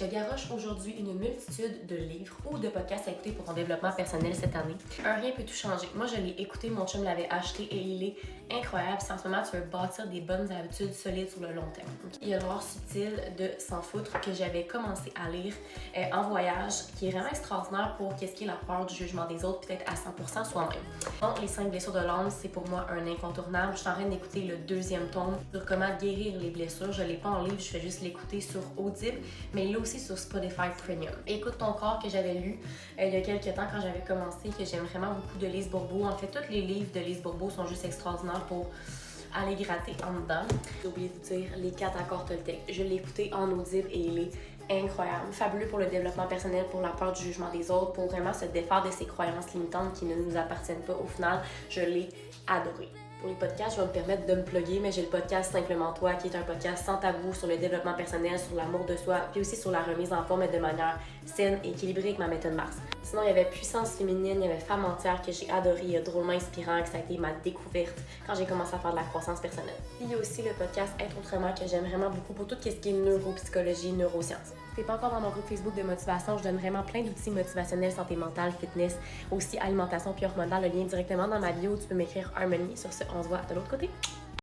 te garoche aujourd'hui une multitude de livres ou de podcasts à écouter pour ton développement personnel cette année. Un rien peut tout changer. Moi, je l'ai écouté, mon chum l'avait acheté et il est incroyable. Si en ce moment, tu veux bâtir des bonnes habitudes solides sur le long terme. Il y a l'art subtil de S'en foutre que j'avais commencé à lire en voyage, qui est vraiment extraordinaire pour qu'est-ce qui est la peur du jugement des autres, peut-être à 100% soi-même. Donc, les 5 blessures de l'âme, c'est pour moi un incontournable. Je suis en train d'écouter le 2e tome sur comment guérir les blessures. Je l'ai pas en livre, je fais juste l'écouter sur Audible, mais il est aussi sur Spotify Premium. Écoute ton corps que j'avais lu il y a quelques temps quand j'avais commencé, que j'aime vraiment beaucoup de Lise Bourbeau. En fait, tous les livres de Lise Bourbeau sont juste extraordinaires pour aller gratter en dedans. J'ai oublié de vous dire les 4 accords Toltec. Je l'ai écouté en audible et il est incroyable. Fabuleux pour le développement personnel, pour la peur du jugement des autres, pour vraiment se défaire de ces croyances limitantes qui ne nous appartiennent pas au final. Je l'ai adoré. Pour les podcasts, je vais me permettre de me plugger, mais j'ai le podcast Simplement Toi, qui est un podcast sans tabou sur le développement personnel, sur l'amour de soi, puis aussi sur la remise en forme de manière saine et équilibrée avec ma méthode Mars. Sinon, il y avait Puissance féminine, il y avait Femme entière que j'ai adoré, drôlement inspirant, que ça a été ma découverte quand j'ai commencé à faire de la croissance personnelle. Puis il y a aussi le podcast Être autrement que j'aime vraiment beaucoup pour tout ce qui est neuropsychologie, neurosciences. Si t'es pas encore dans mon groupe Facebook de motivation, je donne vraiment plein d'outils motivationnels, santé mentale, fitness, aussi alimentation puis hormonale. Le lien est directement dans ma bio. Tu peux m'écrire Harmonie. Sur ce, on se voit de l'autre côté.